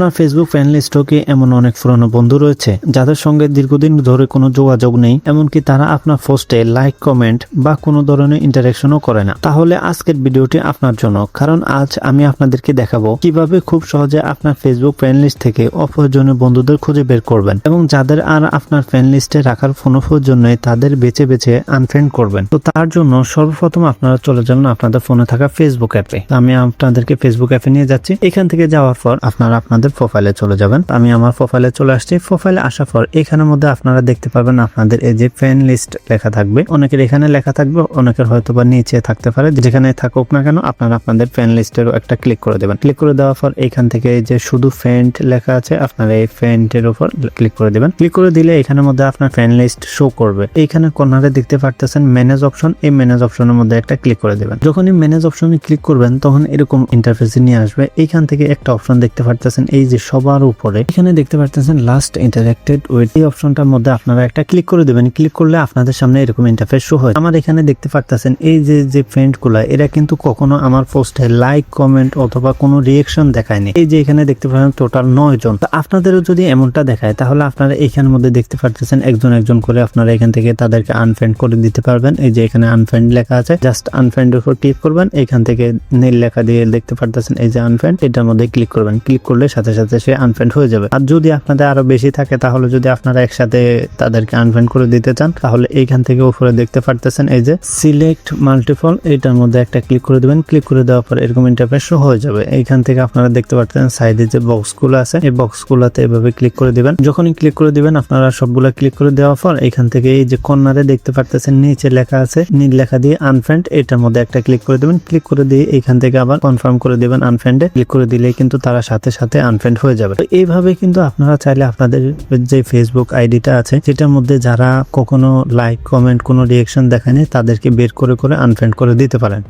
আপনার Facebook friend লিস্টও কি এমন অনেক পুরনো বন্ধু রয়েছে যাদের সঙ্গে দীর্ঘদিন ধরে কোনো যোগাযোগ নেই, এমনকি তারা আপনার পোস্টে লাইক, কমেন্ট বা কোনো ধরনের ইন্টারাকশনও করে না? তাহলে আজকের ভিডিওটি আপনার জন্য, কারণ আজ আমি আপনাদেরকে দেখাবো কিভাবে খুব সহজে আপনার ফেসবুক ফ্রেন্ড লিস্ট থেকে অপ্রয়োজনীয় বন্ধুদের খুঁজে বের করবেন এবং যাদের আর আপনার ফ্রেন্ড লিস্টে রাখার কোনো প্রয়োজনে তাদের বেছে বেছে আনফ্রেন্ড করবেন। তো তার জন্য সর্বপ্রথম আপনারা চলে যাবেন আপনাদের ফোনে থাকা ফেসবুক অ্যাপে। আমি আপনাদেরকে ফেসবুক অ্যাপে নিয়ে যাচ্ছি। এখান থেকে যাওয়ার পর আপনারা আপনাদের প্রোফাইলে চলে যাবেন। আমি আমার প্রোফাইলে চলে আসছি। প্রোফাইলে আসার পর এখানের মধ্যে আপনারা দেখতে পাবেন আপনাদের এই যে ফ্রেন্ড লিস্ট লেখা থাকবে। অনেকের এখানে লেখা থাকবে, অনেকের হয়তো বা নিচে থাকতে পারে। যেখানে থাকুক না কেন আপনারা আপনাদের ফ্রেন্ড লিস্টেরও একটা ক্লিক করে দেবেন। ক্লিক করে দেওয়ার পর এখান থেকে এই যে শুধু ফ্রেন্ড লেখা আছে আপনারা এই ফ্রেন্ডের উপর ক্লিক করে দেবেন। ক্লিক করে দিলে এখানের মধ্যে আপনার ফ্রেন্ড লিস্ট শো করবে। এইখানে কর্নারে দেখতে পারতেছেন ম্যানেজ অপশন। এই ম্যানেজ অপশনের মধ্যে একটা ক্লিক করে দেবেন। যখনই ম্যানেজ অপশনে ক্লিক করবেন তখন এরকম ইন্টারফেসে নিয়ে আসবে। এইখান থেকে একটা অপশন দেখতে পারতেছেন এই যে সবার উপরে এখানে দেখতে পারতেছেন লাস্ট ইন্টারেক্টেড উইথ। এই অপশনটার মধ্যে আপনারা একটা ক্লিক করে দেবেন। ক্লিক করলে আপনাদের সামনে এরকম ইন্টারফেস শো হয়। আমার এখানে দেখতে পারতেছেন এই যে ফ্রেন্ড গুলা এরা কিন্তু কখনো আমার পোস্টে লাইক, কমেন্ট অথবা কোনো রিয়েকশন দেখায়নি। এই যে এখানে দেখতে পাচ্ছেন টোটাল 9 জন। তো আপনাদেরও যদি এমনটা দেখায় তাহলে আপনারা এখানের মধ্যে দেখতে পারতেছেন একজন একজন করে আপনারা এখান থেকে তাদেরকে আনফ্রেন্ড করে দিতে পারবেন। এই যে এখানে আনফ্রেন্ড লেখা আছে, জাস্ট আনফ্রেন্ড এর উপর ক্লিক করবেন। এখান থেকে নীল লেখা দিয়ে দেখতে পারতেছেন এই যে আনফ্রেন্ড, এটার মধ্যে ক্লিক করবেন। ক্লিক করলে সাথে সাথে সে আনফ্রেন্ড হয়ে যাবে। আর যদি আপনাদের আরো বেশি থাকে তাহলে যদি আপনারা একসাথে তাদেরকে আনফ্রেন্ড করে দিতে চান তাহলে এইখান থেকে উপরে দেখতে পারতেছেন এই যে সিলেক্ট মাল্টিপল, এটার মধ্যে একটা ক্লিক করে দিবেন। ক্লিক করে দেওয়ার পর এরকম ইন্টারফেস শো হয়ে যাবে। এইখান থেকে আপনারা দেখতে পারতেছেন সাইডে যে বক্সগুলো আছে এই বক্সগুলোতে এভাবে ক্লিক করে দিবেন। যখনই ক্লিক করে দিবেন আপনারা সবগুলা ক্লিক করে দেওয়ার পর এখান থেকে এই যে কর্নারে দেখতে পারতেছেন নিচে লেখা আছে নীল লেখা দিয়ে আনফ্রেন্ড, এটার মধ্যে একটা ক্লিক করে দিবেন। ক্লিক করে দিয়ে এখান থেকে আবার কনফার্ম করে দিবেন আনফ্রেন্ডে। ক্লিক করে দিলে কিন্তু তারা সাথে সাথে আনফ্রেন্ড হয়ে যাবে। তো এইভাবে কিন্তু আপনারা চাইলে আপনাদের যে ফেসবুক আইডিটা আছে যেটার মধ্যে যারা কখনো লাইক, কমেন্ট, কোনো রিয়েকশন দেখায়নি তাদেরকে বের করে করে আনফ্রেন্ড করে দিতে পারেন।